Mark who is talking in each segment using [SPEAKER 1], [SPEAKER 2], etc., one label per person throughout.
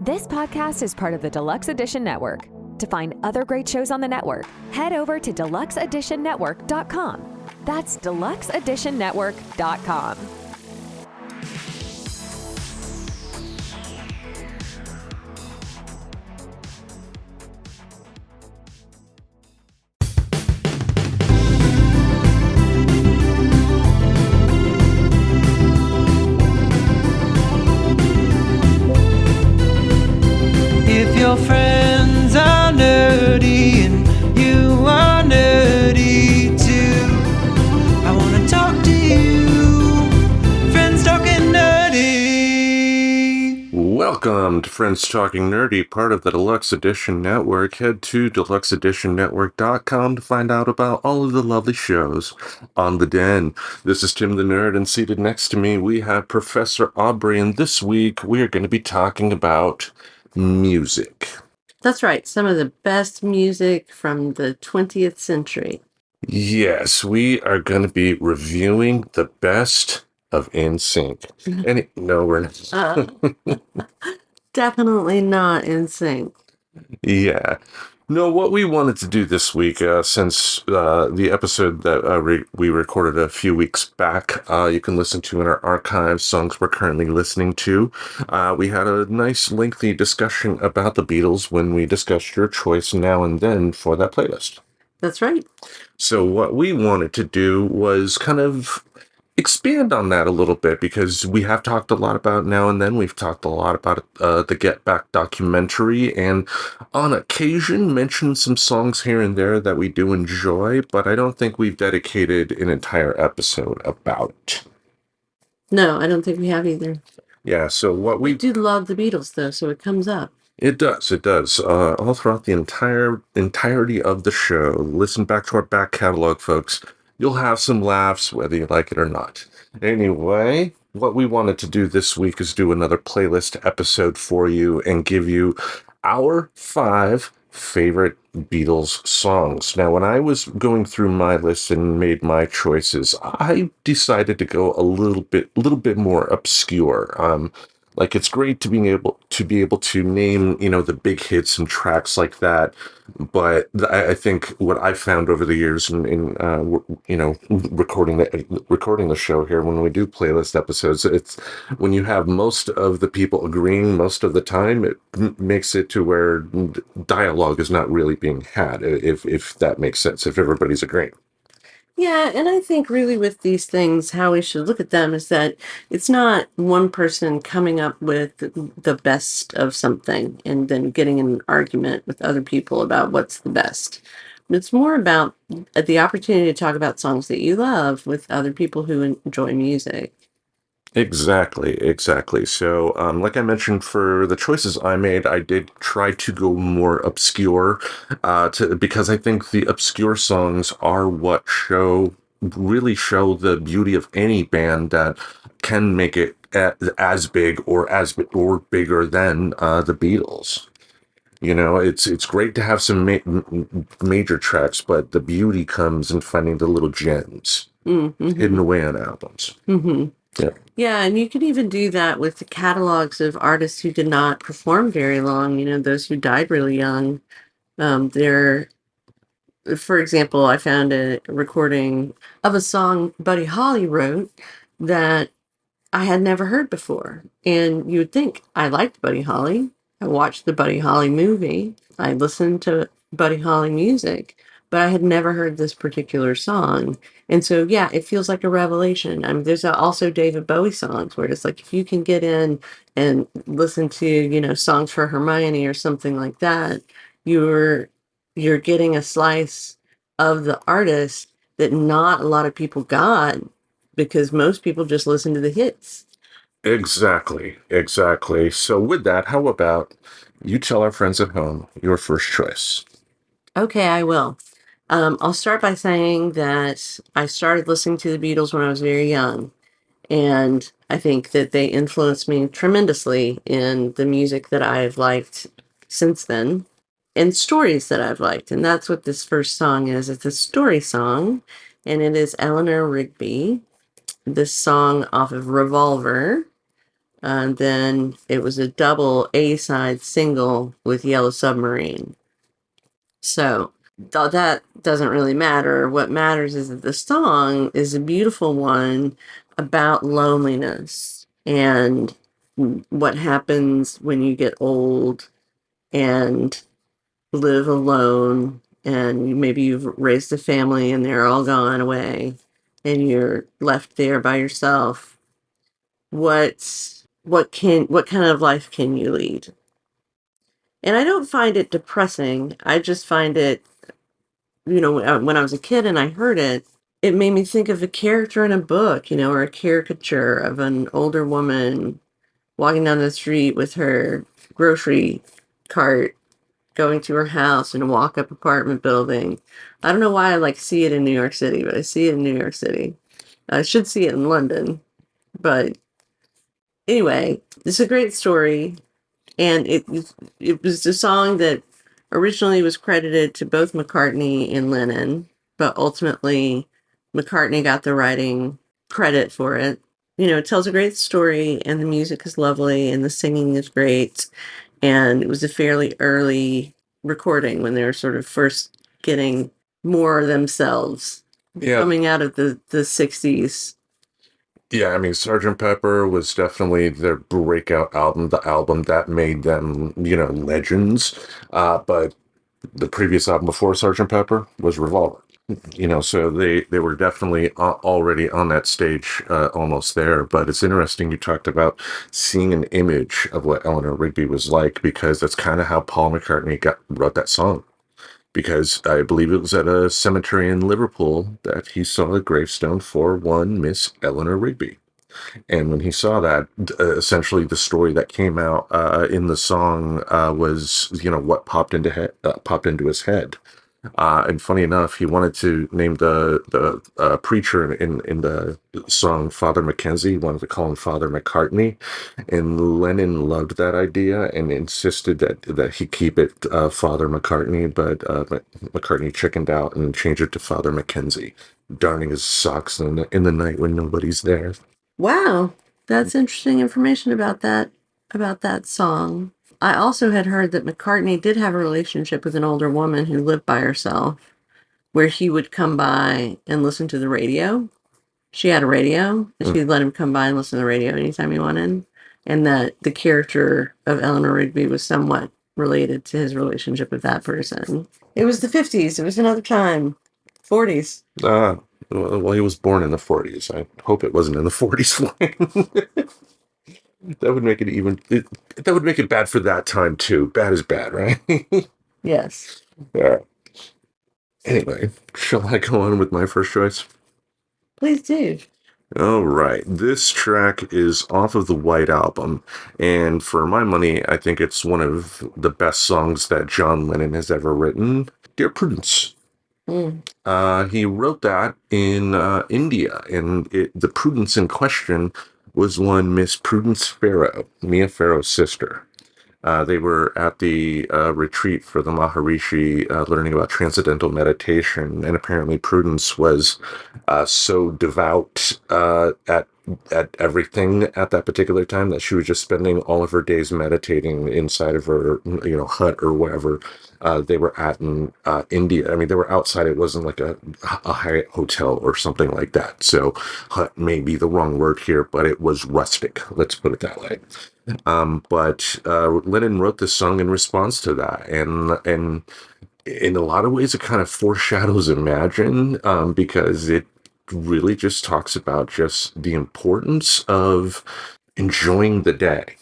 [SPEAKER 1] This podcast is part of the Deluxe Edition Network. To find other great shows on the network, head over to deluxeeditionnetwork.com. That's deluxeeditionnetwork.com.
[SPEAKER 2] If your friends are nerdy and you are nerdy too, I want to talk to you. Friends Talking Nerdy.
[SPEAKER 3] Welcome to Friends Talking Nerdy, part of the Deluxe Edition Network. Head to deluxeeditionnetwork.com to find out about all of the lovely shows on the Den. This is Tim the Nerd, and seated next to me we have Professor Aubrey, and this week we are going to be talking about music.
[SPEAKER 4] That's right. Some of the best music from the 20th century.
[SPEAKER 3] Yes, we are going to be reviewing the best of NSYNC. And no, we're not.
[SPEAKER 4] Definitely not in sync.
[SPEAKER 3] Yeah. No, what we wanted to do this week, since the episode that we recorded a few weeks back, you can listen to in our archive songs we're currently listening to. We had a nice lengthy discussion about the Beatles when we discussed your choice now and then for that playlist.
[SPEAKER 4] That's right.
[SPEAKER 3] So what we wanted to do was kind of expand on that a little bit, because we have talked a lot about Now and Then. We've talked a lot about the Get Back documentary, and on occasion mentioned some songs here and there that we do enjoy, but I don't think we've dedicated an entire episode about it.
[SPEAKER 4] No, I don't think we have either.
[SPEAKER 3] Yeah, so what we
[SPEAKER 4] do love the Beatles, though, so it comes up.
[SPEAKER 3] It does. All throughout the entirety of the show. Listen back to our back catalog, folks. You'll have some laughs, whether you like it or not. Anyway, what we wanted to do this week is do another playlist episode for you and give you our 5 favorite Beatles songs. Now, when I was going through my list and made my choices, I decided to go a little bit more obscure. Like, it's great to be able to name, the big hits and tracks like that. But I think what I've found over the years in recording the show here, when we do playlist episodes, it's when you have most of the people agreeing most of the time, it makes it to where dialogue is not really being had, if that makes sense, if everybody's agreeing.
[SPEAKER 4] Yeah, and I think really with these things, how we should look at them is that it's not one person coming up with the best of something and then getting in an argument with other people about what's the best. It's more about the opportunity to talk about songs that you love with other people who enjoy music.
[SPEAKER 3] Exactly. So, like I mentioned, for the choices I made, I did try to go more obscure, because I think the obscure songs are what really show the beauty of any band that can make it as big or bigger than the Beatles. It's great to have some major tracks, but the beauty comes in finding the little gems hidden away on albums.
[SPEAKER 4] Mm-hmm.
[SPEAKER 3] Yeah.
[SPEAKER 4] Yeah, and you could even do that with the catalogs of artists who did not perform very long, those who died really young. For example, I found a recording of a song Buddy Holly wrote that I had never heard before. And you would think, I liked Buddy Holly. I watched the Buddy Holly movie. I listened to Buddy Holly music, but I had never heard this particular song. And so, yeah, it feels like a revelation. I mean, there's also David Bowie songs where it's like, if you can get in and listen to, songs for Hermione or something like that, you're getting a slice of the artist that not a lot of people got, because most people just listen to the hits.
[SPEAKER 3] Exactly. So with that, how about you tell our friends at home your first choice?
[SPEAKER 4] Okay, I will. I'll start by saying that I started listening to the Beatles when I was very young, and I think that they influenced me tremendously in the music that I've liked since then, and stories that I've liked. And that's what this first song is. It's a story song, and it is Eleanor Rigby, this song off of Revolver. Then it was a double A-side single with Yellow Submarine. So that doesn't really matter. What matters is that the song is a beautiful one about loneliness and what happens when you get old and live alone, and maybe you've raised a family and they're all gone away and you're left there by yourself. What kind of life can you lead? And I don't find it depressing. I just find it, when I was a kid and I heard it, it made me think of a character in a book, or a caricature of an older woman walking down the street with her grocery cart going to her house in a walk-up apartment building. I don't know why I see it in New York City, but I see it in New York City. I should see it in London. But anyway, it's a great story. And it was a song that originally was credited to both McCartney and Lennon, but ultimately McCartney got the writing credit for it. It tells a great story, and the music is lovely, and the singing is great. And it was a fairly early recording when they were sort of first getting more themselves,
[SPEAKER 3] Yeah.
[SPEAKER 4] coming out of the 60s.
[SPEAKER 3] Yeah, I mean, Sgt. Pepper was definitely their breakout album, the album that made them, legends. But the previous album before Sgt. Pepper was Revolver. So they were definitely already on that stage, almost there. But it's interesting you talked about seeing an image of what Eleanor Rigby was like, because that's kind of how Paul McCartney wrote that song. Because I believe it was at a cemetery in Liverpool that he saw a gravestone for one Miss Eleanor Rigby. And when he saw that, essentially the story that came out in the song was, what popped into his head. And funny enough, he wanted to name the preacher in the song Father Mackenzie. He wanted to call him Father McCartney, and Lennon loved that idea and insisted that he keep it Father McCartney. But McCartney chickened out and changed it to Father Mackenzie, darning his socks in the night when nobody's there.
[SPEAKER 4] Wow, that's interesting information about that song. I also had heard that McCartney did have a relationship with an older woman who lived by herself, where he would come by and listen to the radio. She had a radio, and she'd let him come by and listen to the radio anytime he wanted. And that the character of Eleanor Rigby was somewhat related to his relationship with that person. It was the 50s. It was another time. 40s.
[SPEAKER 3] Well, he was born in the 40s. I hope it wasn't in the 40s for him. That would make that would make it bad for that time too. Bad is bad, right?
[SPEAKER 4] Yes.
[SPEAKER 3] Yeah. Anyway, shall I go on with my first choice?
[SPEAKER 4] Please do.
[SPEAKER 3] All right. This track is off of the White Album, and for my money, I think it's one of the best songs that John Lennon has ever written. Dear Prudence. He wrote that in India, and the Prudence in question was one Miss Prudence Farrow, Mia Farrow's sister. They were at the retreat for the Maharishi, learning about transcendental meditation, and apparently Prudence was so devout at everything at that particular time that she was just spending all of her days meditating inside of her, hut or wherever they were at in India. I mean, they were outside. It wasn't like a Hyatt hotel or something like that. So hut may be the wrong word here, but it was rustic. Let's put it that way. But Lennon wrote this song in response to that, and in a lot of ways, it kind of foreshadows Imagine, because it really just talks about just the importance of enjoying the day.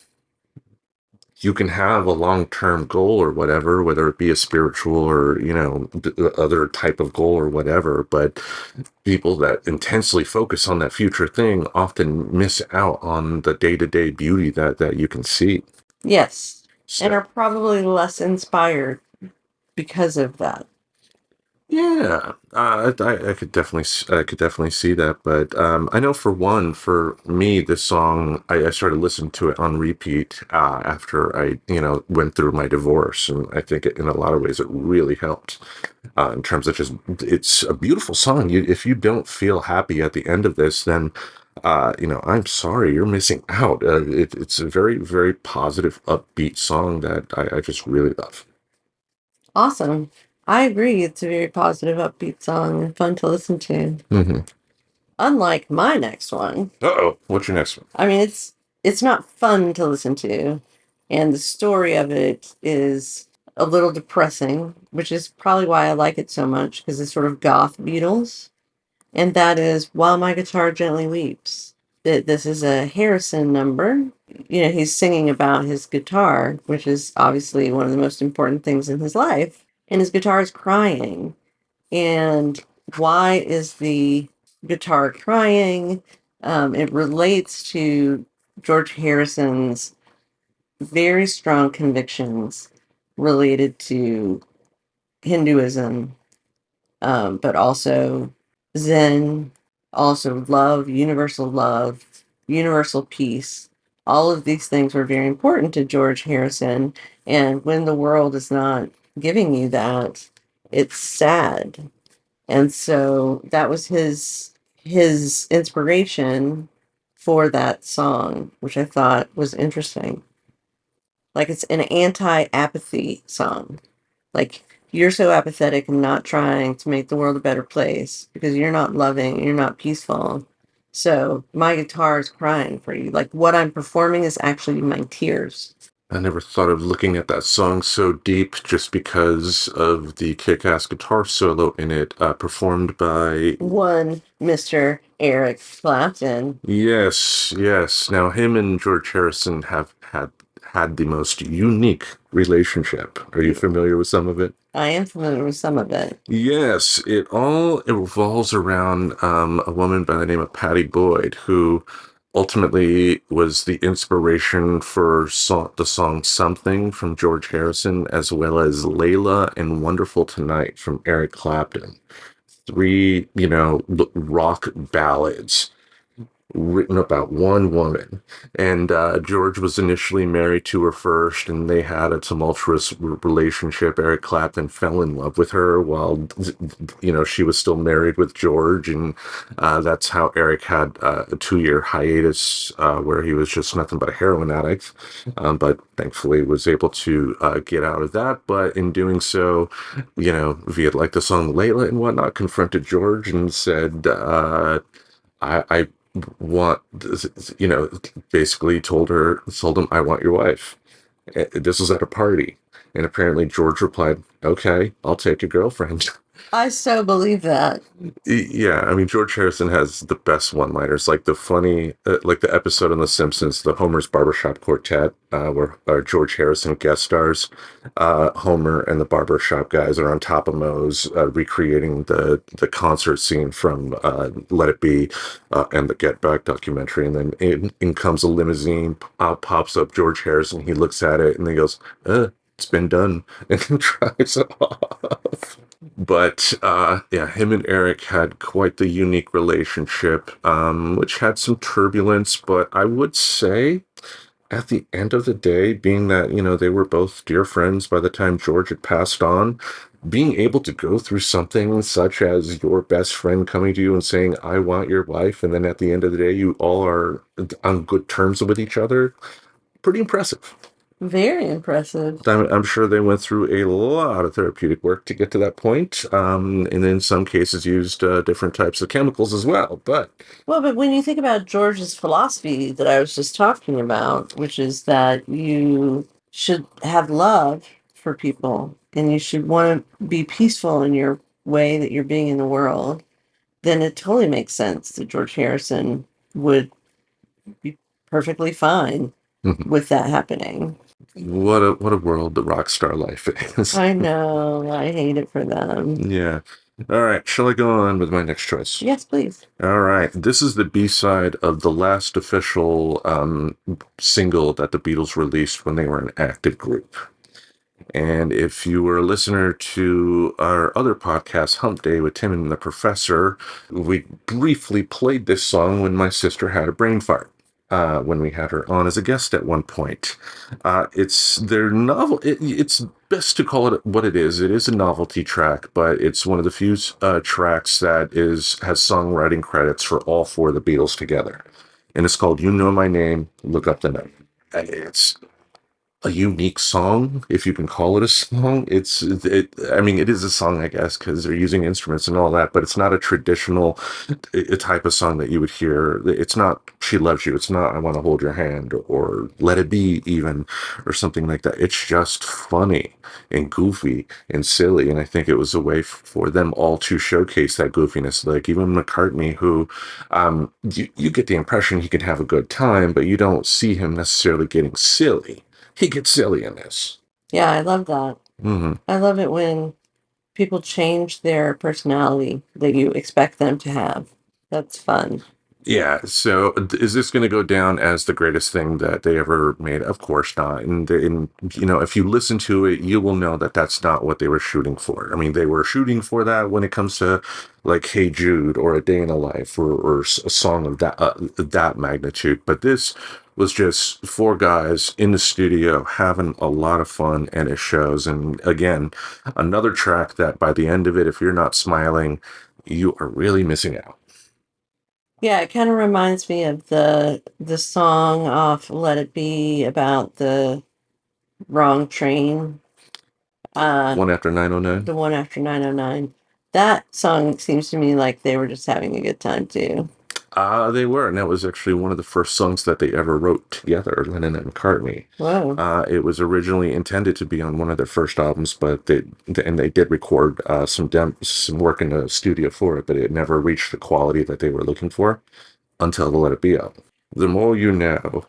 [SPEAKER 3] You can have a long-term goal or whatever, whether it be a spiritual or, other type of goal or whatever, but people that intensely focus on that future thing often miss out on the day-to-day beauty that you can see.
[SPEAKER 4] Yes.
[SPEAKER 3] So,
[SPEAKER 4] And are probably less inspired because of that.
[SPEAKER 3] yeah, I could definitely see that, but I know for me, this song I started listening to it on repeat after I went through my divorce, and I think in a lot of ways it really helped in terms of just it's a beautiful song. If you don't feel happy at the end of this, then I'm sorry, you're missing out. It's a very, very positive, upbeat song that I just really love.
[SPEAKER 4] Awesome. I agree. It's a very positive, upbeat song and fun to listen to.
[SPEAKER 3] Mm-hmm.
[SPEAKER 4] Unlike my next one,
[SPEAKER 3] Uh-oh, what's your next one?
[SPEAKER 4] I mean, it's not fun to listen to, and the story of it is a little depressing, which is probably why I like it so much because it's sort of goth Beatles, and that is "While My Guitar Gently Weeps." This is a Harrison number. You know, he's singing about his guitar, which is obviously one of the most important things in his life, and his guitar is crying. And why is the guitar crying? It relates to George Harrison's very strong convictions related to Hinduism, but also Zen, also love, universal peace. All of these things were very important to George Harrison. And when the world is not giving you that, it's sad. And so that was his inspiration for that song, which I thought was interesting. Like it's an anti-apathy song. Like you're so apathetic and not trying to make the world a better place because you're not loving, you're not peaceful. So my guitar is crying for you. Like what I'm performing is actually my tears.
[SPEAKER 3] I never thought of looking at that song so deep just because of the kick-ass guitar solo in it, performed by.
[SPEAKER 4] One Mr. Eric Clapton.
[SPEAKER 3] Yes, yes. Now, him and George Harrison have had the most unique relationship. Are you familiar with some of it?
[SPEAKER 4] I am familiar with some of it.
[SPEAKER 3] Yes, it all revolves around a woman by the name of Patty Boyd, who ultimately was the inspiration for the song Something from George Harrison, as well as Layla and Wonderful Tonight from Eric Clapton. Three, rock ballads written about one woman. And George was initially married to her first, and they had a tumultuous relationship. Eric Clapton fell in love with her while, she was still married with George. And that's how Eric had a 2-year hiatus where he was just nothing but a heroin addict. But thankfully was able to get out of that. But in doing so, via like the song Layla and whatnot, confronted George and said, I want, basically told him, I want your wife. This was at a party. And apparently George replied, okay, I'll take your girlfriend.
[SPEAKER 4] I so believe that.
[SPEAKER 3] Yeah, I mean, George Harrison has the best one-liners, like the funny, like the episode on The Simpsons, the Homer's Barbershop Quartet, where George Harrison guest stars. Homer and the barbershop guys are on top of Moe's, recreating the concert scene from Let It Be and the Get Back documentary, and then in comes a limousine, pops up George Harrison, he looks at it, and he goes, it's been done, and drives off. But yeah, him and Eric had quite the unique relationship, which had some turbulence. But I would say, at the end of the day, being that they were both dear friends by the time George had passed on, being able to go through something such as your best friend coming to you and saying, "I want your wife," and then at the end of the day, you all are on good terms with each other, pretty impressive.
[SPEAKER 4] Very impressive.
[SPEAKER 3] I'm sure they went through a lot of therapeutic work to get to that point, and in some cases used different types of chemicals as well. But
[SPEAKER 4] Well, but when you think about George's philosophy that I was just talking about, which is that you should have love for people and you should want to be peaceful in your way that you're being in the world, then it totally makes sense that George Harrison would be perfectly fine
[SPEAKER 3] mhm,
[SPEAKER 4] with that happening.
[SPEAKER 3] what a world the rock star life is.
[SPEAKER 4] I know. I hate it for them.
[SPEAKER 3] Yeah. All right. Shall I go on with my next choice?
[SPEAKER 4] Yes, please.
[SPEAKER 3] All right. This is the B-side of the last official single that the Beatles released when they were an active group. And if you were a listener to our other podcast, Hump Day with Tim and the Professor, we briefly played this song when my sister had a brain fart. when we had her on as a guest at one point. It's their novel. It's best to call it what it is. It is a novelty track, but it's one of the few tracks that is has songwriting credits for all four of the Beatles together, and it's called "You Know My Name." Look up the note. It's a unique song, if you can call it a song. I mean, it is a song, I guess, because they're using instruments and all that, but it's not a traditional type of song that you would hear. It's not She Loves You. It's not I Want to Hold Your Hand or Let It Be, even, or something like that. It's just funny and goofy and silly. And I think it was a way for them all to showcase that goofiness. Like even McCartney, who you get the impression he can have a good time, but you don't see him necessarily getting silly. He gets silly in this.
[SPEAKER 4] Yeah, I love that.
[SPEAKER 3] Hmm.
[SPEAKER 4] I love it when people change their personality that you expect them to have. That's fun.
[SPEAKER 3] Yeah. So is this going to go down as the greatest thing that they ever made? Of course not. And if you listen to it, you will know that that's not what they were shooting for. I mean, they were shooting for that when it comes to like Hey Jude or A Day in a Life or a song of that magnitude. But this was just four guys in the studio having a lot of fun, and it shows. And again, another track that by the end of it, if you're not smiling, you are really missing out.
[SPEAKER 4] Yeah, it kind of reminds me of the song off Let It Be about the wrong train. Uh,
[SPEAKER 3] One after 909.
[SPEAKER 4] the one after 909. That song seems to me like they were just having a good time too.
[SPEAKER 3] They were, and that was actually one of the first songs that they ever wrote together, Lennon and McCartney.
[SPEAKER 4] Whoa.
[SPEAKER 3] It was originally intended to be on one of their first albums, but they did record some work in the studio for it, but it never reached the quality that they were looking for until the Let It Be album. The more you know.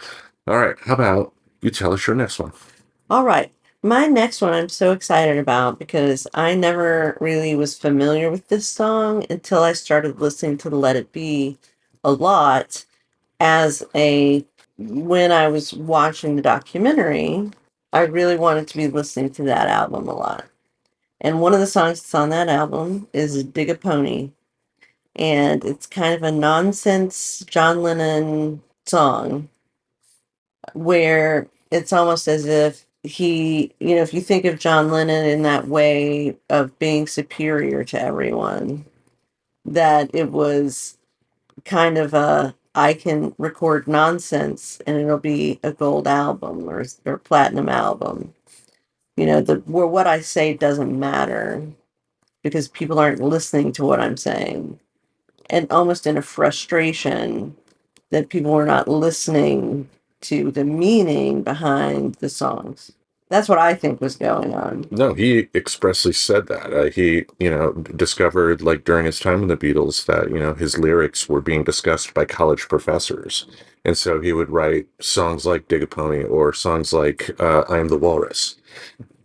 [SPEAKER 3] All right, how about you tell us your next one?
[SPEAKER 4] All right. My next one I'm so excited about because I never really was familiar with this song until I started listening to Let It Be a lot as a when I was watching the documentary, I really wanted to be listening to that album a lot. And one of the songs that's on that album is Dig a Pony. And it's kind of a nonsense John Lennon song where it's almost as if if you think of John Lennon in that way of being superior to everyone, that it was kind of a I can record nonsense and it'll be a gold album or platinum album. The where what I say doesn't matter because people aren't listening to what I'm saying. And almost in a frustration that people were not listening to the meaning behind the songs. That's what I think was going on.
[SPEAKER 3] No, he expressly said that. He, discovered like during his time in the Beatles that, his lyrics were being discussed by college professors. And so he would write songs like Dig a Pony or songs like I Am the Walrus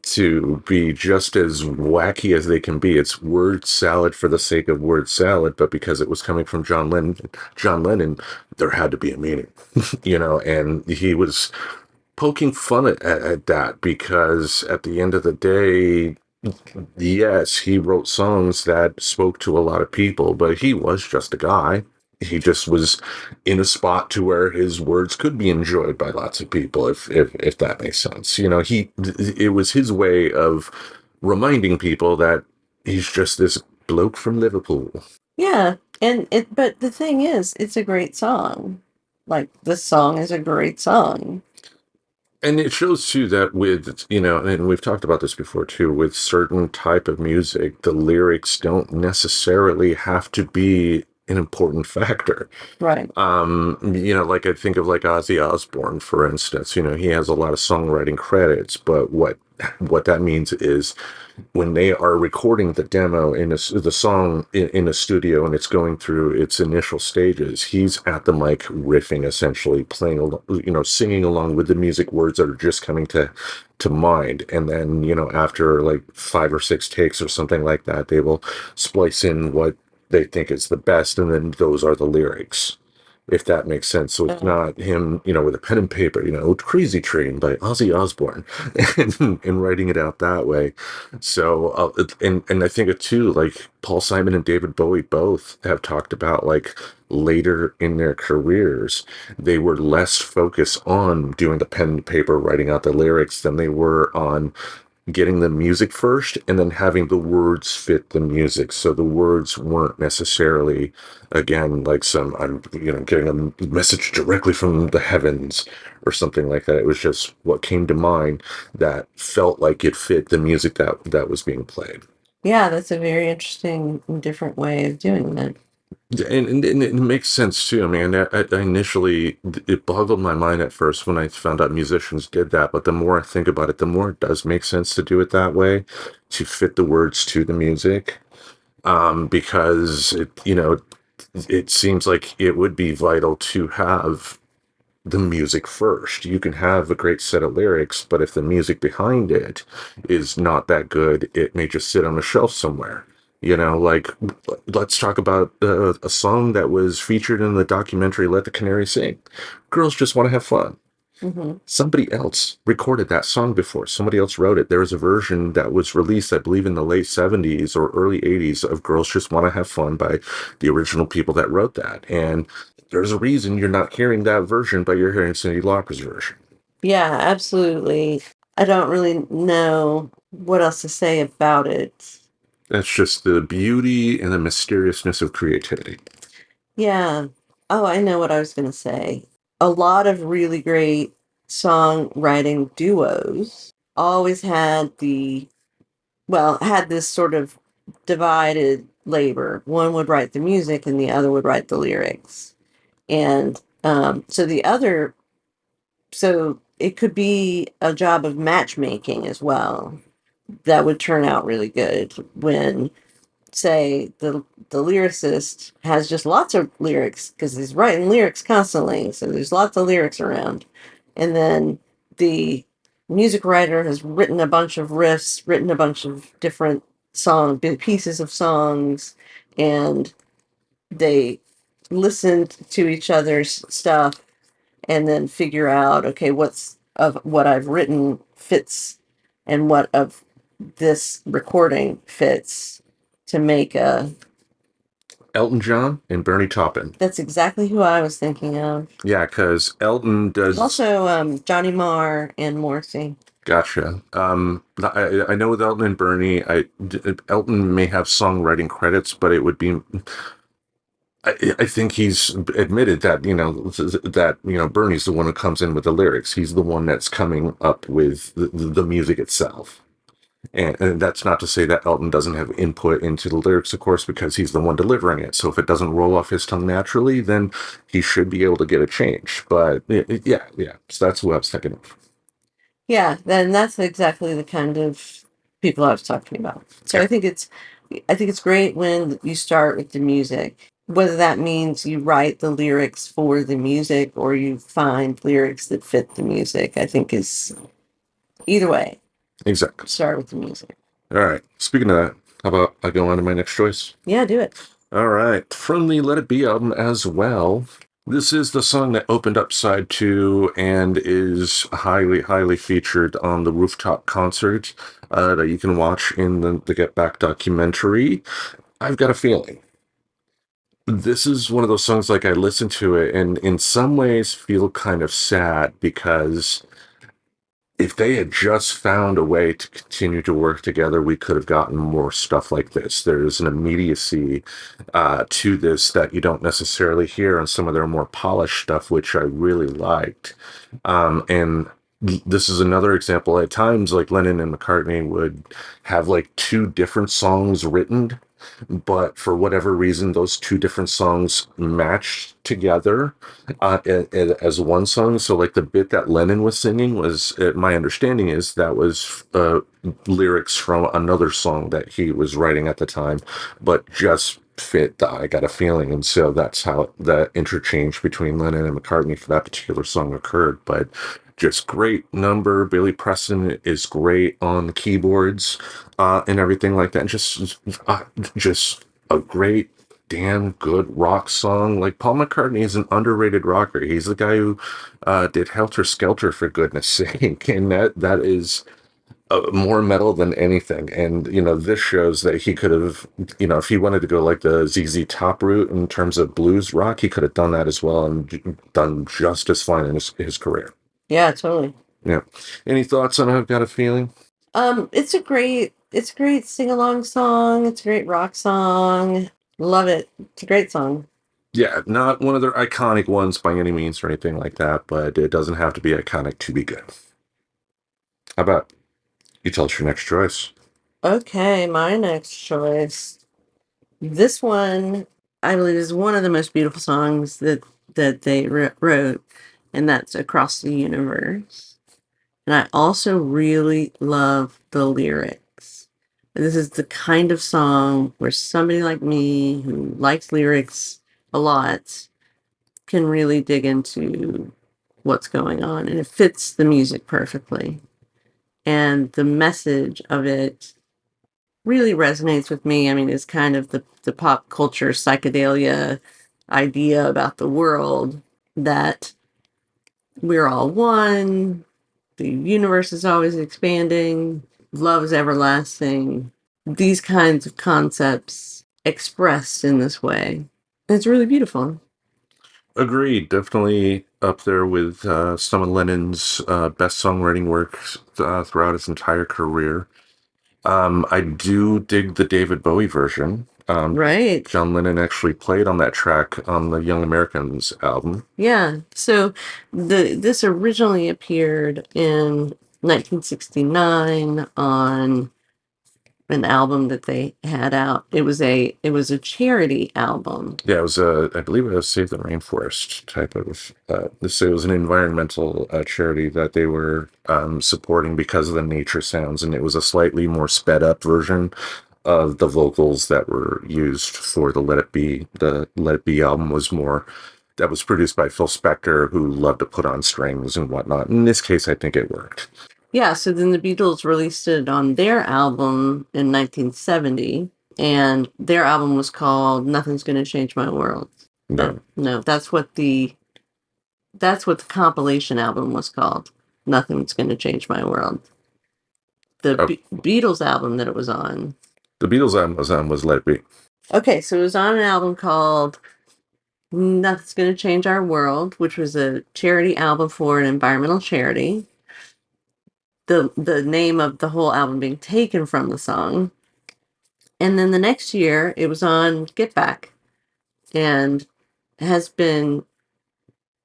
[SPEAKER 3] to be just as wacky as they can be. It's word salad for the sake of word salad, but because it was coming from John Lennon, there had to be a meaning, and he was poking fun at that because at the end of the day, yes, he wrote songs that spoke to a lot of people, but he was just a guy. He just was in a spot to where his words could be enjoyed by lots of people, if that makes sense. It was his way of reminding people that he's just this bloke from Liverpool.
[SPEAKER 4] Yeah, but the thing is, it's a great song. Like this song is a great song.
[SPEAKER 3] And it shows too that with, and we've talked about this before too, with certain type of music, the lyrics don't necessarily have to be an important factor.
[SPEAKER 4] Right.
[SPEAKER 3] Like I think of like Ozzy Osbourne, for instance, he has a lot of songwriting credits, but what that means is when they are recording the demo the song in a studio and it's going through its initial stages, he's at the mic riffing, essentially playing, singing along with the music words that are just coming to mind. And then, after like 5 or 6 takes or something like that, they will splice in what they think is the best. And then those are the lyrics, if that makes sense. So it's not him, with a pen and paper, Crazy Train by Ozzy Osbourne and writing it out that way. So, and I think it too, like Paul Simon and David Bowie both have talked about like later in their careers, they were less focused on doing the pen and paper, writing out the lyrics than they were on getting the music first and then having the words fit the music. So the words weren't necessarily, again, like I'm, getting a message directly from the heavens or something like that. It was just what came to mind that felt like it fit the music that was being played.
[SPEAKER 4] Yeah, that's a very interesting and different way of doing that.
[SPEAKER 3] And it makes sense too. I mean, I initially, it boggled my mind at first when I found out musicians did that. But the more I think about it, the more it does make sense to do it that way, to fit the words to the music. Because it seems like it would be vital to have the music first. You can have a great set of lyrics, but if the music behind it is not that good, it may just sit on a shelf somewhere. Like, let's talk about a song that was featured in the documentary Let the Canary Sing. Girls Just Want to Have Fun.
[SPEAKER 4] Hmm.
[SPEAKER 3] Somebody else recorded that song before. Somebody else wrote it. There was a version that was released, I believe, in the late 70s or early 80s of Girls Just Want to Have Fun by the original people that wrote that. And there's a reason you're not hearing that version, but you're hearing Cyndi Lauper's version.
[SPEAKER 4] Yeah, absolutely. I don't really know what else to say about it.
[SPEAKER 3] That's just the beauty and the mysteriousness of creativity.
[SPEAKER 4] Yeah. Oh, I know what I was going to say. A lot of really great songwriting duos always had this sort of divided labor. One would write the music and the other would write the lyrics. And so it could be a job of matchmaking as well that would turn out really good when, say, the lyricist has just lots of lyrics because he's writing lyrics constantly, so there's lots of lyrics around, and then the music writer has written a bunch of riffs, written a bunch of different pieces of songs, and they listened to each other's stuff and then figure out, okay, what's of what I've written fits and what of this recording fits to make a.
[SPEAKER 3] Elton John and Bernie Taupin.
[SPEAKER 4] That's exactly who I was thinking of.
[SPEAKER 3] Yeah, because Elton does.
[SPEAKER 4] Also, Johnny Marr and Morrissey.
[SPEAKER 3] Gotcha. I know with Elton and Bernie, Elton may have songwriting credits, but it would be. I think he's admitted that Bernie's the one who comes in with the lyrics. He's the one that's coming up with the music itself. And that's not to say that Elton doesn't have input into the lyrics, of course, because he's the one delivering it. So if it doesn't roll off his tongue naturally, then he should be able to get a change. But yeah. So that's who I was thinking of.
[SPEAKER 4] Yeah, then that's exactly the kind of people I was talking about. So
[SPEAKER 3] Yeah.
[SPEAKER 4] I think it's great when you start with the music. Whether that means you write the lyrics for the music or you find lyrics that fit the music, I think is either way.
[SPEAKER 3] Exactly.
[SPEAKER 4] Start with the music.
[SPEAKER 3] All right. Speaking of that, how about I go on to my next choice?
[SPEAKER 4] Yeah, do it.
[SPEAKER 3] All right. From the Let It Be album as well. This is the song that opened up side 2 and is highly, highly featured on the rooftop concert that you can watch in the Get Back documentary. I've Got a Feeling. This is one of those songs, like, I listen to it and in some ways feel kind of sad because if they had just found a way to continue to work together, we could have gotten more stuff like this. There's an immediacy to this that you don't necessarily hear on some of their more polished stuff, which I really liked. And this is another example. At times, like, Lennon and McCartney would have like 2 different songs written, but for whatever reason, those 2 different songs matched together as one song. So, like, the bit that Lennon was singing was, my understanding is that was lyrics from another song that he was writing at the time, but just fit the I Got a Feeling. And so that's how the interchange between Lennon and McCartney for that particular song occurred. But just great number. Billy Preston is great on the keyboards and everything like that. And just a great, damn good rock song. Like, Paul McCartney is an underrated rocker. He's the guy who did Helter Skelter, for goodness sake. And that is more metal than anything. And, this shows that he could have, if he wanted to go like the ZZ Top route in terms of blues rock, he could have done that as well and done just as fine in his career.
[SPEAKER 4] Yeah, totally.
[SPEAKER 3] Yeah. Any thoughts on I've Got a Feeling?
[SPEAKER 4] It's a great sing-along song. It's a great rock song. Love it. It's a great song.
[SPEAKER 3] Yeah, not one of their iconic ones by any means or anything like that, but it doesn't have to be iconic to be good. How about you tell us your next choice?
[SPEAKER 4] Okay, my next choice. This one, I believe, is one of the most beautiful songs that they wrote, and that's "Across the Universe." And I also really love the lyrics. This is the kind of song where somebody like me who likes lyrics a lot can really dig into what's going on, and it fits the music perfectly. And the message of it really resonates with me. I mean, it's kind of the pop culture psychedelia idea about the world that we're all one, the universe is always expanding, love is everlasting. These kinds of concepts expressed in this way. It's really beautiful.
[SPEAKER 3] Agreed. Definitely up there with some of Lennon's best songwriting work throughout his entire career. I do dig the David Bowie version.
[SPEAKER 4] Right.
[SPEAKER 3] John Lennon actually played on that track on the Young Americans album.
[SPEAKER 4] Yeah. So this originally appeared in 1969 on an album that they had out. It was a charity album.
[SPEAKER 3] Yeah, it was I believe it was Save the Rainforest type of. It was an environmental charity that they were supporting because of the nature sounds, and it was a slightly more sped up version of the vocals that were used for the Let It Be. The Let It Be album was more that was produced by Phil Spector, who loved to put on strings and whatnot. In this case, I think it worked.
[SPEAKER 4] Yeah, so then the Beatles released it on their album in 1970, and their album was called Nothing's Gonna Change My World.
[SPEAKER 3] No,
[SPEAKER 4] No, that's what the compilation album was called. Nothing's Gonna Change My World. The
[SPEAKER 3] uh,
[SPEAKER 4] Beatles album that it was on.
[SPEAKER 3] the Beatles album was Let It Be.
[SPEAKER 4] Okay, so it was on an album called Nothing's Gonna Change Our World, which was a charity album for an environmental charity. The name of the whole album being taken from the song. And then the next year it was on Get Back and has been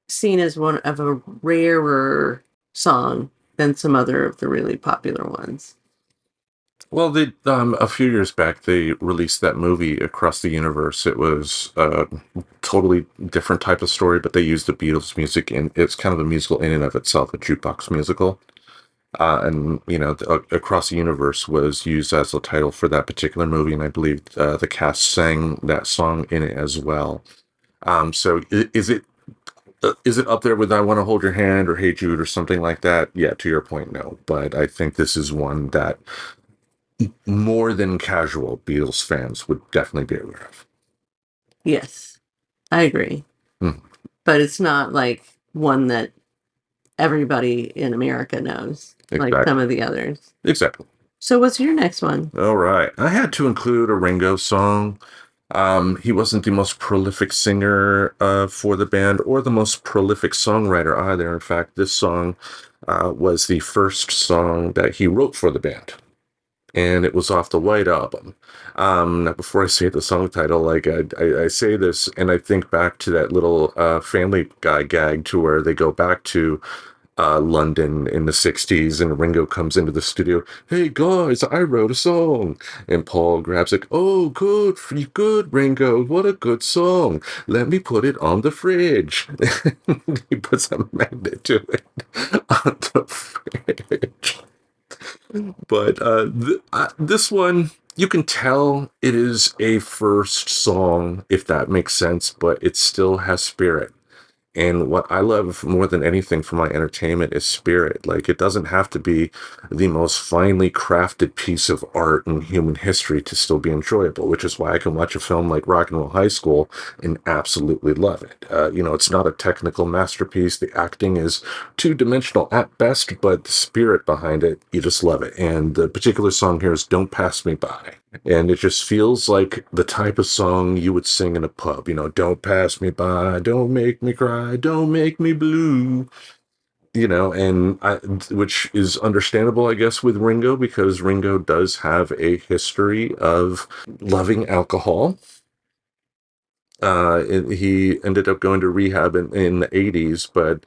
[SPEAKER 4] seen as one of a rarer song than some other of the really popular ones.
[SPEAKER 3] Well, a few years back they released that movie Across the Universe. It was a totally different type of story, but they used the Beatles music, and it's kind of a musical in and of itself, a jukebox musical. And Across the Universe was used as the title for that particular movie, and I believe the cast sang that song in it as well. Is it up there with I Want to Hold Your Hand or Hey Jude or something like that? Yeah, to your point, no. But I think this is one that more than casual Beatles fans would definitely be aware of.
[SPEAKER 4] Yes, I agree.
[SPEAKER 3] Hmm.
[SPEAKER 4] But it's not like one that everybody in America knows, like
[SPEAKER 3] Exactly.
[SPEAKER 4] some of the others.
[SPEAKER 3] Exactly.
[SPEAKER 4] So what's your next one?
[SPEAKER 3] All right. I had to include a Ringo song. He wasn't the most prolific singer for the band or the most prolific songwriter either. In fact, this song was the first song that he wrote for the band, and it was off the White Album. Now, before I say the song title, like I say this, and I think back to that little Family Guy gag to where they go back to London in the 60s, and Ringo comes into the studio. Hey guys, I wrote a song. And Paul grabs it. Oh, good, good, Ringo. What a good song. Let me put it on the fridge. He puts a magnet to it on the fridge. But this one, you can tell it is a first song, if that makes sense, but it still has spirit. And what I love more than anything for my entertainment is spirit. Like, it doesn't have to be the most finely crafted piece of art in human history to still be enjoyable, which is why I can watch a film like Rock and Roll High School and absolutely love it. It's not a technical masterpiece. The acting is two-dimensional at best, but the spirit behind it, you just love it. And the particular song here is Don't Pass Me By. And it just feels like the type of song you would sing in a pub. Don't pass me by, don't make me cry, don't make me blue. Which is understandable, I guess, with Ringo, because Ringo does have a history of loving alcohol. He ended up going to rehab in the 80s, but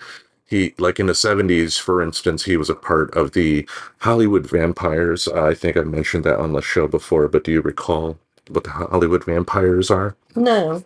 [SPEAKER 3] like in the 70s, for instance, he was a part of the Hollywood Vampires. I think I mentioned that on the show before, but do you recall what the Hollywood Vampires are?
[SPEAKER 4] No.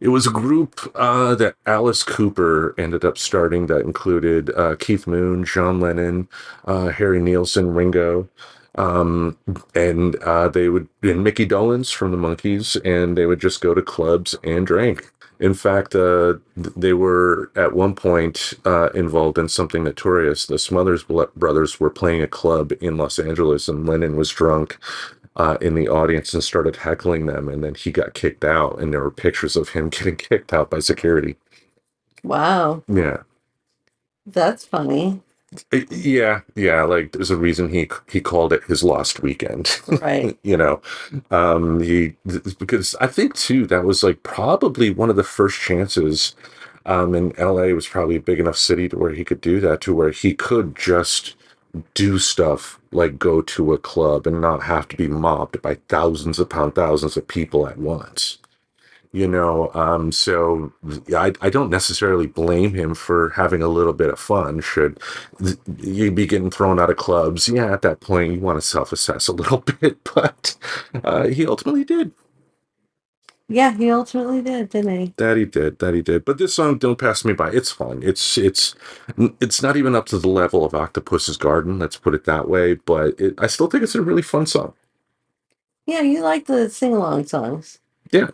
[SPEAKER 3] It was a group that Alice Cooper ended up starting that included Keith Moon, John Lennon, Harry Nilsson, Ringo, um, and Mickey Dolenz from the Monkees, and they would just go to clubs and drink. In fact, they were at one point involved in something notorious. The Smothers Brothers were playing a club in Los Angeles, and Lennon was drunk in the audience and started heckling them, and then he got kicked out, and there were pictures of him getting kicked out by security.
[SPEAKER 4] Wow.
[SPEAKER 3] Yeah.
[SPEAKER 4] That's funny.
[SPEAKER 3] Yeah, like there's a reason he called it his lost weekend.
[SPEAKER 4] Right.
[SPEAKER 3] He because I think too that was like probably one of the first chances. And LA was probably a big enough city to where he could do that, to where he could just do stuff like go to a club and not have to be mobbed by thousands upon thousands of people at once. So yeah, I don't necessarily blame him for having a little bit of fun. Should you be getting thrown out of clubs? Yeah, at that point, you want to self-assess a little bit, but he ultimately did.
[SPEAKER 4] Yeah, he ultimately did, didn't he?
[SPEAKER 3] That he did. But this song, "Don't Pass Me By," it's fun. It's not even up to the level of Octopus's Garden. Let's put it that way. But I still think it's a really fun song.
[SPEAKER 4] Yeah, you like the sing-along songs.
[SPEAKER 3] Yeah,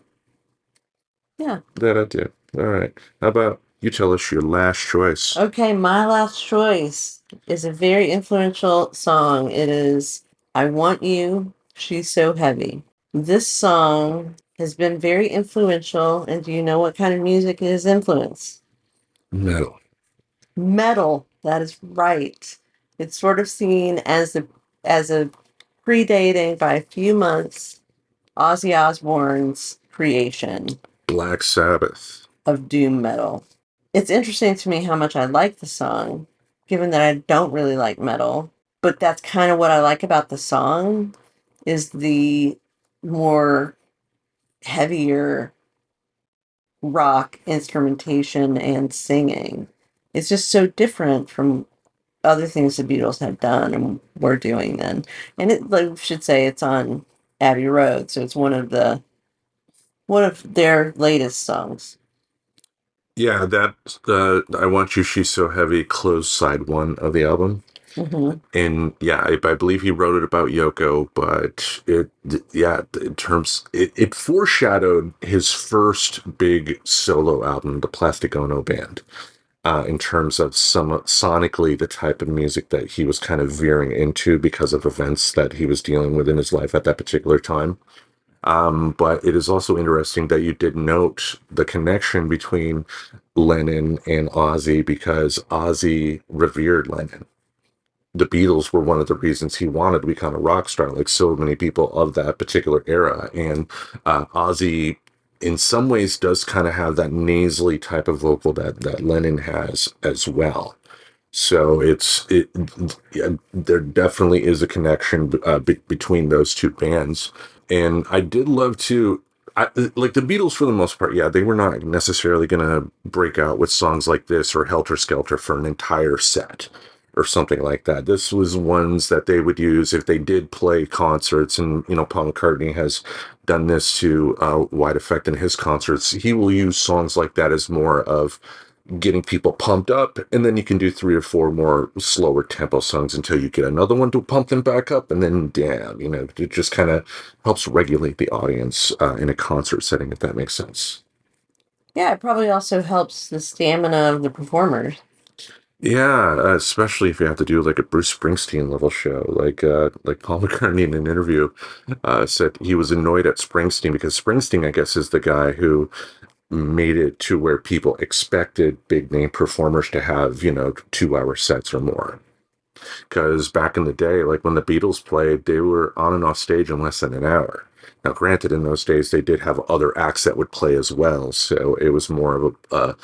[SPEAKER 4] Yeah.
[SPEAKER 3] that I do. All right. How about you tell us your last choice?
[SPEAKER 4] Okay, my last choice is a very influential song. It is I Want You, She's So Heavy. This song has been very influential, and do you know what kind of music it has influenced?
[SPEAKER 3] Metal.
[SPEAKER 4] Metal. That is right. It's sort of seen as a predating by a few months Ozzy Osbourne's creation
[SPEAKER 3] Black Sabbath.
[SPEAKER 4] of doom metal. It's interesting to me how much I like the song, given that I don't really like metal. But that's kind of what I like about the song is the more heavier rock instrumentation and singing. It's just so different from other things the Beatles had done and were doing then. And it, like, we should say it's on Abbey Road, so it's one of their latest songs.
[SPEAKER 3] Yeah, that "I Want You, She's So Heavy" closed side one of the album.
[SPEAKER 4] Hmm.
[SPEAKER 3] And yeah, I believe he wrote it about Yoko, but it foreshadowed his first big solo album, the Plastic Ono Band, in terms of some sonically the type of music that he was kind of veering into because of events that he was dealing with in his life at that particular time. But it is also interesting that you did note the connection between Lennon and Ozzy, because Ozzy revered Lennon. The Beatles were one of the reasons he wanted to become a rock star, like so many people of that particular era. And Ozzy, in some ways, does kind of have that nasally type of vocal that Lennon has as well. So yeah, there definitely is a connection between those two bands. And I did love to, like the Beatles for the most part, yeah, they were not necessarily going to break out with songs like this or Helter Skelter for an entire set or something like that. This was ones that they would use if they did play concerts. And, Paul McCartney has done this to wide effect in his concerts. He will use songs like that as more of getting people pumped up, and then you can do three or four more slower tempo songs until you get another one to pump them back up, and then damn, it just kind of helps regulate the audience in a concert setting, if that makes sense.
[SPEAKER 4] Yeah, it probably also helps the stamina of the performers.
[SPEAKER 3] Yeah, especially if you have to do like a Bruce Springsteen level show. Like Paul McCartney in an interview said he was annoyed at Springsteen because Springsteen, I guess, is the guy who made it to where people expected big name performers to have, 2 hour sets or more. Because back in the day, like when the Beatles played, they were on and off stage in less than an hour. Now, granted, in those days, they did have other acts that would play as well. So it was more of a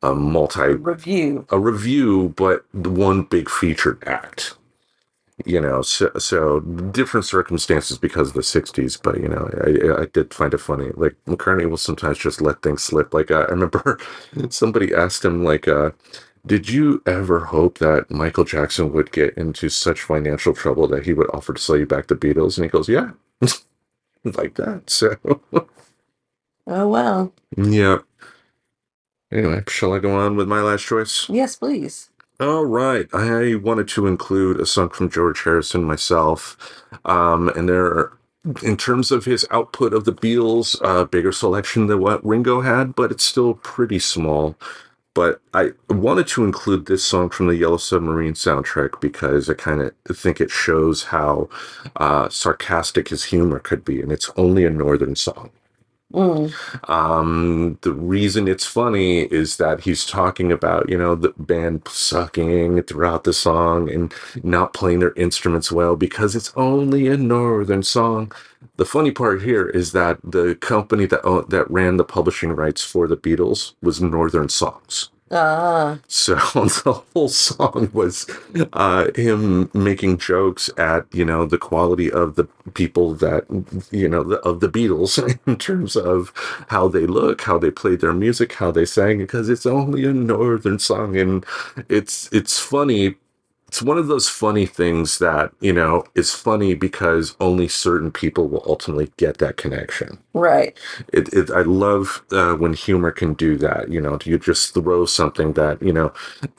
[SPEAKER 4] Review.
[SPEAKER 3] a review, but one big featured act. So different circumstances because of the 60s, but I did find it funny. Like McCartney will sometimes just let things slip. Like I remember somebody asked him, like, did you ever hope that Michael Jackson would get into such financial trouble that he would offer to sell you back the Beatles? And he goes, yeah, like that. So
[SPEAKER 4] Oh, well.
[SPEAKER 3] yeah. Anyway, shall I go on with my last choice?
[SPEAKER 4] Yes, please.
[SPEAKER 3] All right. I wanted to include a song from George Harrison myself. And in terms of his output of the Beatles, bigger selection than what Ringo had, but it's still pretty small. But I wanted to include this song from the Yellow Submarine soundtrack because I kind of think it shows how sarcastic his humor could be. And it's only a northern song. The reason it's funny is that he's talking about, the band sucking throughout the song and not playing their instruments well because it's only a northern song. The funny part here is that the company that ran the publishing rights for the Beatles was Northern Songs. So the whole song was him making jokes at, the quality of the people that, of the Beatles in terms of how they look, how they played their music, how they sang, because it's only a northern song. And it's funny. It's one of those funny things that, is funny because only certain people will ultimately get that connection.
[SPEAKER 4] Right.
[SPEAKER 3] I love when humor can do that. You just throw something that,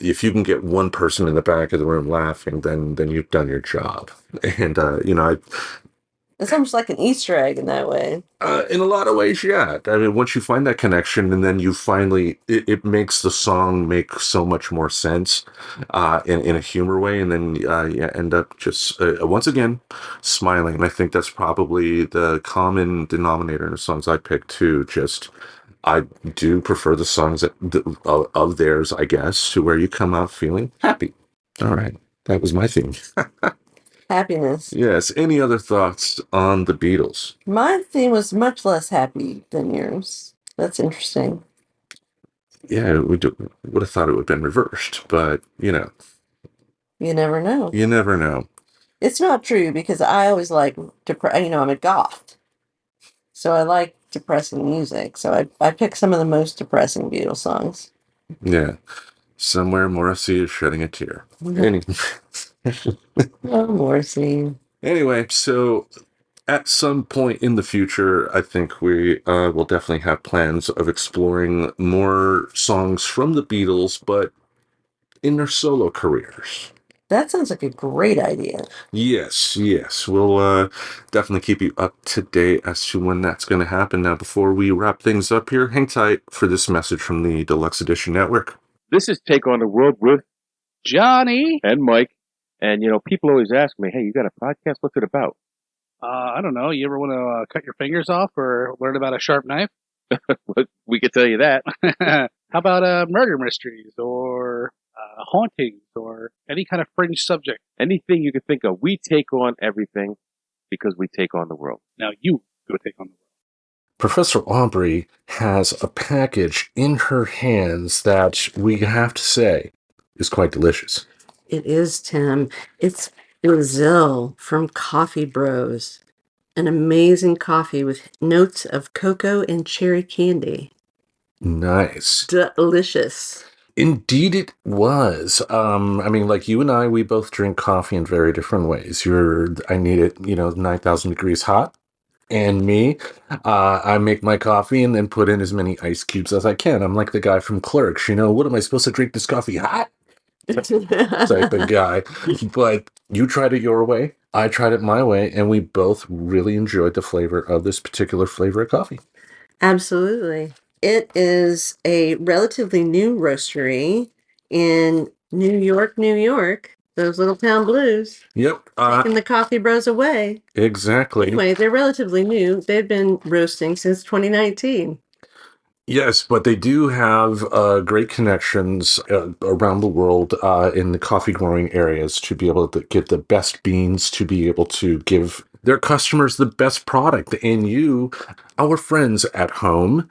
[SPEAKER 3] if you can get one person in the back of the room laughing, then you've done your job. And,
[SPEAKER 4] It's almost like an Easter egg in that way.
[SPEAKER 3] in a lot of ways, yeah. I mean, once you find that connection and then you finally, it makes the song make so much more sense in a humor way. And then you end up just, once again, smiling. And I think that's probably the common denominator in the songs I picked too. Just, I do prefer the songs of theirs, I guess, to where you come out feeling happy. All right. That was my theme.
[SPEAKER 4] Happiness.
[SPEAKER 3] Yes. Any other thoughts on the Beatles?
[SPEAKER 4] My theme was much less happy than yours. That's interesting.
[SPEAKER 3] Yeah, would have thought it would have been reversed, but
[SPEAKER 4] You never know.
[SPEAKER 3] you never know.
[SPEAKER 4] It's not true because I always like I'm a goth. So I like depressing music. So I picked some of the most depressing Beatles songs.
[SPEAKER 3] Yeah. Somewhere Morrissey is shedding a tear. Any-
[SPEAKER 4] Oh, Morrissey.
[SPEAKER 3] Anyway, so at some point in the future, I think we will definitely have plans of exploring more songs from the Beatles, but in their solo careers.
[SPEAKER 4] That sounds like a great idea.
[SPEAKER 3] Yes. We'll definitely keep you up to date as to when that's going to happen. Now, before we wrap things up here, hang tight for this message from the Deluxe Edition Network.
[SPEAKER 5] This is Take on the World with Johnny and Mike. And, people always ask me, hey, you got a podcast? What's it about?
[SPEAKER 6] I don't know. You ever want to cut your fingers off or learn about a sharp knife?
[SPEAKER 5] We could tell you that.
[SPEAKER 6] How about murder mysteries or hauntings or any kind of fringe subject?
[SPEAKER 5] Anything you could think of. We take on everything because we take on the world.
[SPEAKER 6] Now you go take on the world.
[SPEAKER 3] Professor Aubrey has a package in her hands that we have to say is quite delicious.
[SPEAKER 4] It is, Tim. It's Brazil from Coffee Bros. An amazing coffee with notes of cocoa and cherry candy.
[SPEAKER 3] Nice.
[SPEAKER 4] Delicious.
[SPEAKER 3] Indeed it was. Like you and I, we both drink coffee in very different ways. I need it, 9,000 degrees hot. And me, I make my coffee and then put in as many ice cubes as I can. I'm like the guy from Clerks, what am I supposed to drink this coffee hot? Type of guy. But you tried it your way, I tried it my way, and we both really enjoyed the flavor of this particular flavor of coffee.
[SPEAKER 4] Absolutely. it is a relatively new roastery in New York, New York. Those little town blues.
[SPEAKER 3] Yep.
[SPEAKER 4] Taking the coffee bros away.
[SPEAKER 3] Exactly.
[SPEAKER 4] Anyway, they're relatively new. They've been roasting since 2019.
[SPEAKER 3] Yes, but they do have great connections around the world in the coffee growing areas to be able to get the best beans, to be able to give their customers the best product. And you, our friends at home,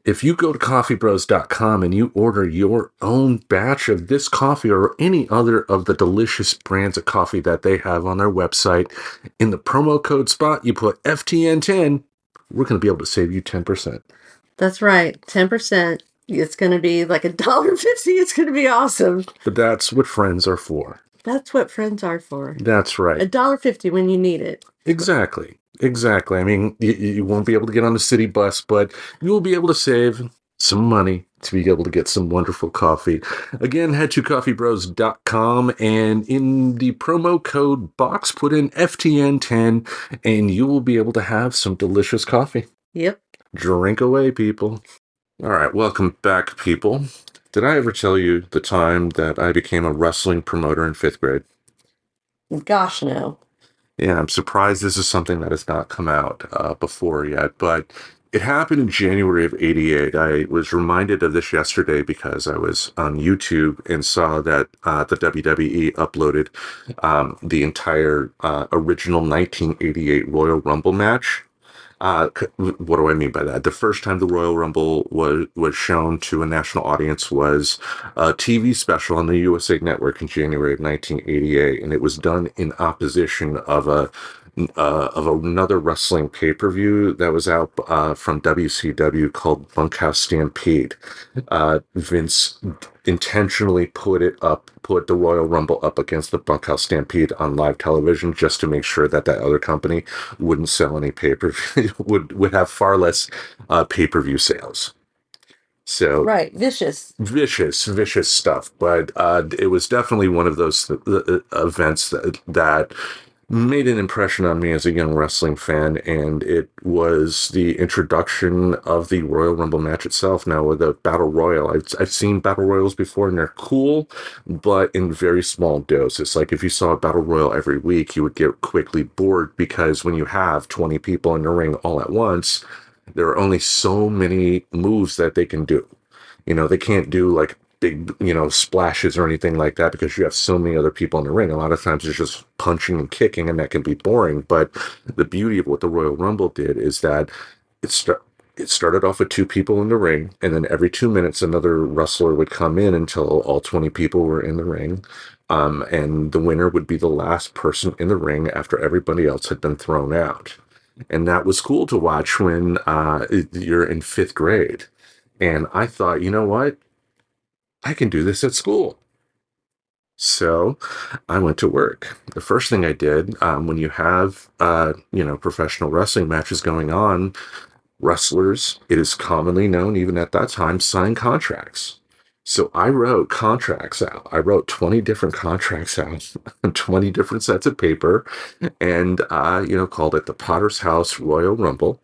[SPEAKER 3] if you go to coffeebros.com and you order your own batch of this coffee or any other of the delicious brands of coffee that they have on their website, in the promo code spot, you put FTN10, we're going to be able to save you 10%.
[SPEAKER 4] That's right, 10%. It's going to be like $1.50. It's going to be awesome.
[SPEAKER 3] But that's what friends are for.
[SPEAKER 4] That's what friends are for.
[SPEAKER 3] That's right.
[SPEAKER 4] $1.50 when you need it.
[SPEAKER 3] Exactly. Exactly. I mean, you won't be able to get on the city bus, but you will be able to save some money to be able to get some wonderful coffee. Again, head to coffeebros.com and in the promo code box, put in FTN10 and you will be able to have some delicious coffee.
[SPEAKER 4] Yep.
[SPEAKER 3] Drink away, people. All right. Welcome back, people. Did I ever tell you the time that I became a wrestling promoter in 5th grade?
[SPEAKER 4] Gosh, no.
[SPEAKER 3] Yeah, I'm surprised this is something that has not come out before yet, but it happened in January of '88. I was reminded of this yesterday because I was on YouTube and saw that the WWE uploaded the entire original 1988 Royal Rumble match. What do I mean by that? The first time the Royal Rumble was shown to a national audience was a TV special on the USA Network in January of 1988, and it was done in opposition of another wrestling pay-per-view that was out from WCW called Bunkhouse Stampede. Vince intentionally put the Royal Rumble up against the Bunkhouse Stampede on live television just to make sure that other company wouldn't sell any pay-per-view, would have far less pay-per-view sales. So
[SPEAKER 4] right, vicious
[SPEAKER 3] stuff. But it was definitely one of those events that made an impression on me as a young wrestling fan, and it was the introduction of the Royal Rumble match itself. Now with the Battle Royal, I've seen Battle Royals before, and they're cool, but in very small doses. Like if you saw a Battle Royal every week, you would get quickly bored because when you have 20 people in the ring all at once, there are only so many moves that they can do. You know, they can't do like big, splashes or anything like that because you have so many other people in the ring. A lot of times it's just punching and kicking, and that can be boring. But the beauty of what the Royal Rumble did is that it started off with 2 people in the ring, and then every 2 minutes another wrestler would come in until all 20 people were in the ring. And the winner would be the last person in the ring after everybody else had been thrown out. And that was cool to watch when you're in 5th grade. And I thought, you know what? I can do this at school. So I went to work. The first thing I did, when you have, professional wrestling matches going on, wrestlers, it is commonly known, even at that time, sign contracts. So I wrote contracts out. I wrote 20 different contracts out, 20 different sets of paper, and, called it the Potter's House Royal Rumble.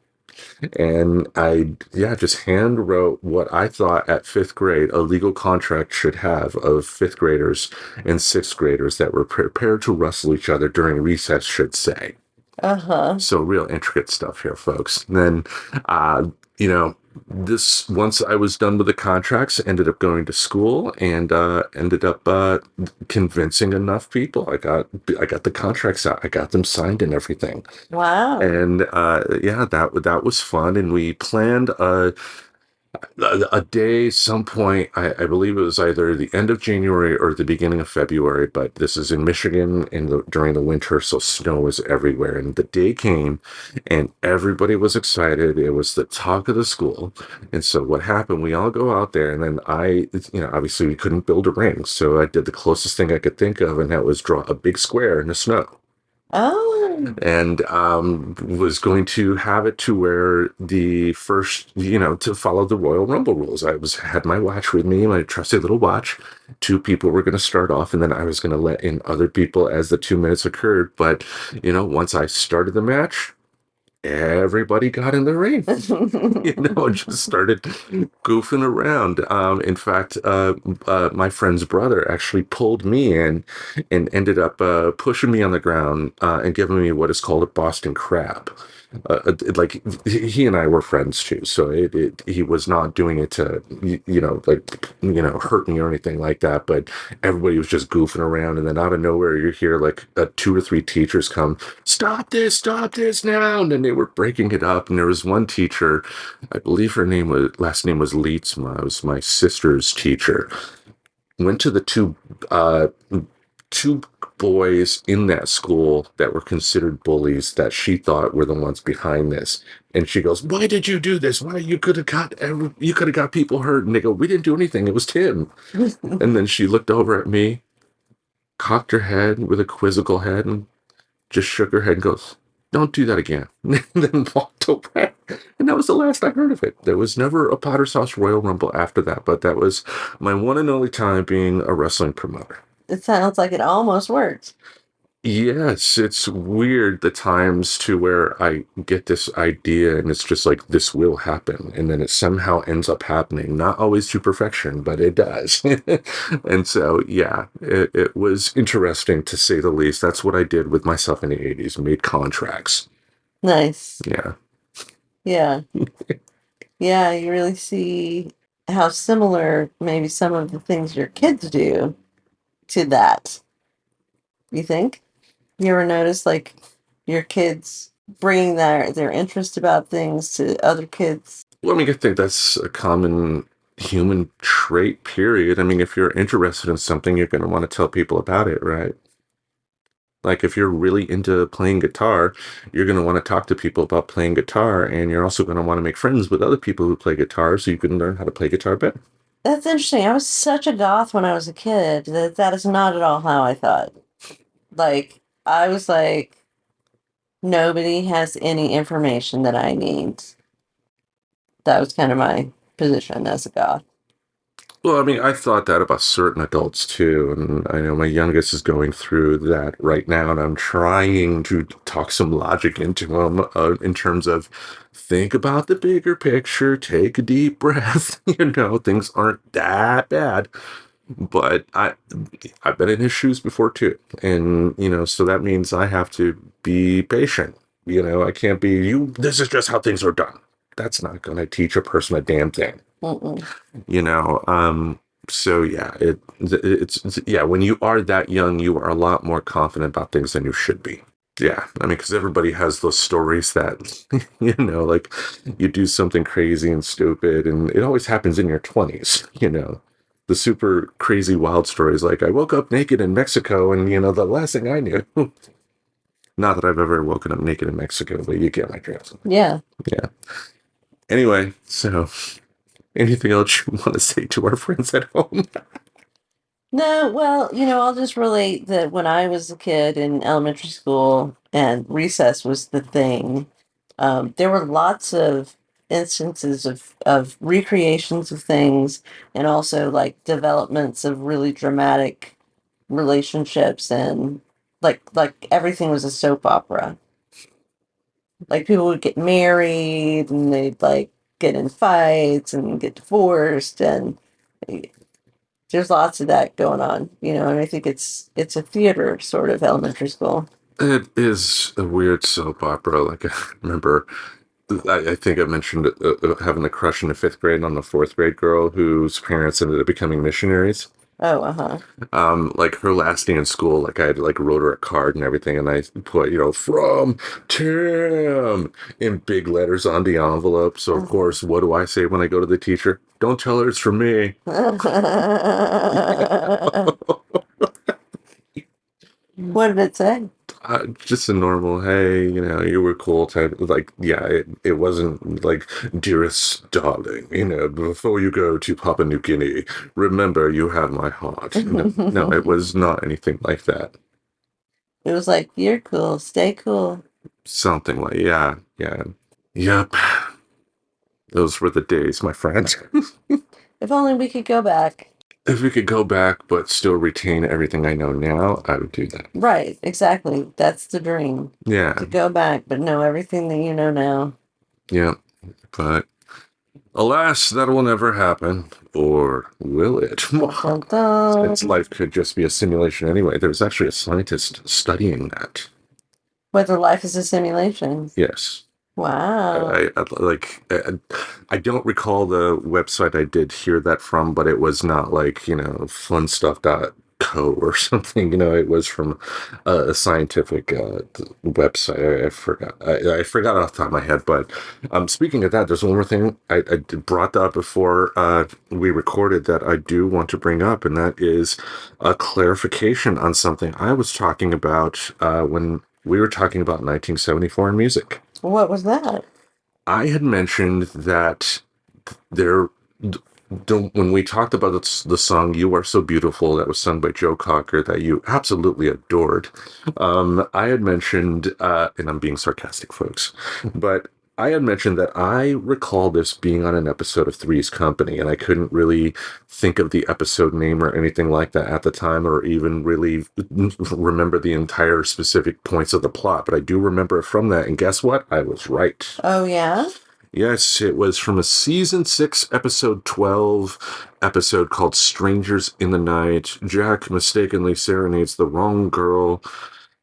[SPEAKER 3] And I, just hand wrote what I thought at 5th grade a legal contract should have of 5th graders and 6th graders that were prepared to wrestle each other during recess should say.
[SPEAKER 4] Uh-huh.
[SPEAKER 3] So real intricate stuff here, folks. And then, this, once I was done with the contracts, ended up going to school and ended up convincing enough people. I got the contracts out. I got them signed and everything.
[SPEAKER 4] Wow.
[SPEAKER 3] And that was fun. And we planned a day, some point, I believe it was either the end of January or the beginning of February, but this is in Michigan during the winter, so snow was everywhere. And the day came and everybody was excited. It was the talk of the school. And so what happened, we all go out there, and then obviously we couldn't build a ring. So I did the closest thing I could think of, and that was draw a big square in the snow.
[SPEAKER 4] Oh.
[SPEAKER 3] And was going to have it to where the first, to follow the Royal Rumble rules. I had my watch with me, my trusty little watch. 2 people were going to start off, and then I was going to let in other people as the 2 minutes occurred. But, once I started the match, everybody got in the ring, and just started goofing around. In fact, my friend's brother actually pulled me in and ended up pushing me on the ground and giving me what is called a Boston crab. Like he and I were friends too, so he was not doing it to hurt me or anything like that. But everybody was just goofing around, and then out of nowhere, you hear like two or three teachers come, stop this now, and then they were breaking it up. And there was one teacher, I believe her last name was Lietzma. It was my sister's teacher. Went to the two boys in that school that were considered bullies that she thought were the ones behind this. And she goes, "Why did you do this? Why you could have got people hurt?" And they go, "We didn't do anything. It was Tim." And then she looked over at me, cocked her head with a quizzical head, and just shook her head and goes, "Don't do that again." And then walked away. And that was the last I heard of it. There was never a Potter's House Royal Rumble after that, but that was my one and only time being a wrestling promoter.
[SPEAKER 4] It sounds like it almost worked.
[SPEAKER 3] Yes, it's weird the times to where I get this idea and it's just like this will happen, and then it somehow ends up happening. Not always to perfection, but it does. And so, yeah, it was interesting to say the least. That's what I did with myself in the 80s, made contracts.
[SPEAKER 4] Nice.
[SPEAKER 3] Yeah.
[SPEAKER 4] Yeah. Yeah, you really see how similar maybe some of the things your kids do to that. You think? You ever notice like your kids bringing their interest about things to other kids?
[SPEAKER 3] Well, I mean, I think that's a common human trait, period. I mean, if you're interested in something, you're going to want to tell people about it, right? Like if you're really into playing guitar, you're going to want to talk to people about playing guitar, and you're also going to want to make friends with other people who play guitar so you can learn how to play guitar better.
[SPEAKER 4] That's interesting. I was such a goth when I was a kid that is not at all how I thought. Like I was like, nobody has any information that I need. That was kind of my position as a goth.
[SPEAKER 3] Well, I mean, I thought that about certain adults too, and I know my youngest is going through that right now, and I'm trying to talk some logic into him in terms of think about the bigger picture, take a deep breath. Things aren't that bad, but I've been in his shoes before too, and so that means I have to be patient. I can't be you. This is just how things are done. That's not going to teach a person a damn thing.
[SPEAKER 4] Mm-mm.
[SPEAKER 3] you know so yeah, it's yeah, when you are that young, you are a lot more confident about things than you should be. Yeah, I mean, because everybody has those stories that like you do something crazy and stupid, and it always happens in your 20s. The super crazy wild stories like I woke up naked in Mexico, and the last thing I knew. Not that I've ever woken up naked in Mexico, but you get my drift.
[SPEAKER 4] Yeah.
[SPEAKER 3] Yeah. Anyway, so anything else you want to say to our friends at home?
[SPEAKER 4] No, well, I'll just relate that when I was a kid in elementary school and recess was the thing, there were lots of instances of recreations of things and also like developments of really dramatic relationships and like everything was a soap opera. Like people would get married and they'd like get in fights and get divorced and there's lots of that going on, and I think it's a theater sort of elementary school.
[SPEAKER 3] It is a weird soap opera. Like, I remember, I think I mentioned having a crush in the fifth grade on the fourth grade girl whose parents ended up becoming missionaries.
[SPEAKER 4] Oh, uh-huh.
[SPEAKER 3] Like her last day in school, like I had like wrote her a card and everything, and I put, from Tim in big letters on the envelope. So of course, what do I say when I go to the teacher? Don't tell her it's from me.
[SPEAKER 4] What did it say?
[SPEAKER 3] Just a normal, hey, you were cool type. Like, yeah, it wasn't like, dearest darling, before you go to Papua New Guinea, remember you have my heart. No, it was not anything like that.
[SPEAKER 4] It was like, you're cool, stay cool.
[SPEAKER 3] Something like, yeah. Yep. Those were the days, my friend.
[SPEAKER 4] If only we could go back.
[SPEAKER 3] If we could go back but still retain everything I know now, I would do that.
[SPEAKER 4] Right, exactly. That's the dream.
[SPEAKER 3] Yeah,
[SPEAKER 4] To go back, but know everything that you know now.
[SPEAKER 3] yeah. But alas, that will never happen. Or will it?
[SPEAKER 4] Dun, dun.
[SPEAKER 3] Since life could just be a simulation anyway. There's actually a scientist studying that.
[SPEAKER 4] Whether life is a simulation.
[SPEAKER 3] Yes.
[SPEAKER 4] Wow.
[SPEAKER 3] I don't recall the website I did hear that from, but it was not like, funstuff.co or something. It was from a scientific website. I forgot. I forgot off the top of my head. But speaking of that, there's one more thing I brought up before we recorded that I do want to bring up, and that is a clarification on something I was talking about when we were talking about 1974 in music.
[SPEAKER 4] What was that?
[SPEAKER 3] I had mentioned that there, when we talked about the song "You Are So Beautiful" that was sung by Joe Cocker that you absolutely adored, I had mentioned, and I'm being sarcastic, folks, but I had mentioned that I recall this being on an episode of Three's Company, and I couldn't really think of the episode name or anything like that at the time, or even really remember the entire specific points of the plot, but I do remember it from that, and guess what? I was right.
[SPEAKER 4] Oh, yeah?
[SPEAKER 3] Yes, it was from a season 6, episode 12 episode called Strangers in the Night. Jack mistakenly serenades the wrong girl,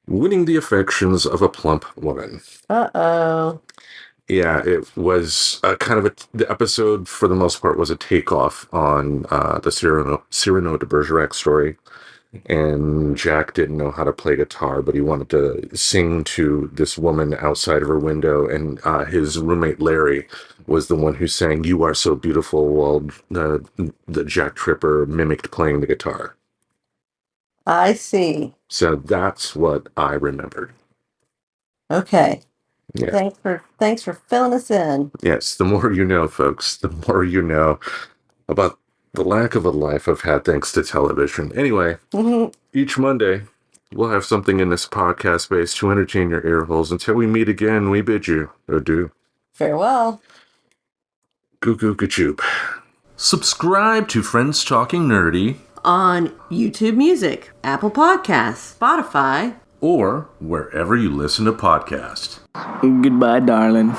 [SPEAKER 3] winning the affections of a plump woman.
[SPEAKER 4] Uh-oh.
[SPEAKER 3] Yeah, it was the episode for the most part was a takeoff on the Cyrano de Bergerac story. And Jack didn't know how to play guitar, but he wanted to sing to this woman outside of her window. And his roommate Larry was the one who sang "You Are So Beautiful" while the Jack Tripper mimicked playing the guitar.
[SPEAKER 4] I see.
[SPEAKER 3] So that's what I remembered.
[SPEAKER 4] Okay.
[SPEAKER 3] Yeah.
[SPEAKER 4] Thanks for filling us in.
[SPEAKER 3] Yes, the more you know, folks, the more you know about the lack of a life I've had thanks to television. Anyway, each Monday, we'll have something in this podcast space to entertain your ear holes. Until we meet again, we bid you adieu.
[SPEAKER 4] Farewell.
[SPEAKER 3] Goo goo gachoop. Subscribe to Friends Talking Nerdy
[SPEAKER 4] On YouTube Music, Apple Podcasts, Spotify,
[SPEAKER 3] or wherever you listen to podcasts.
[SPEAKER 7] Goodbye, darling.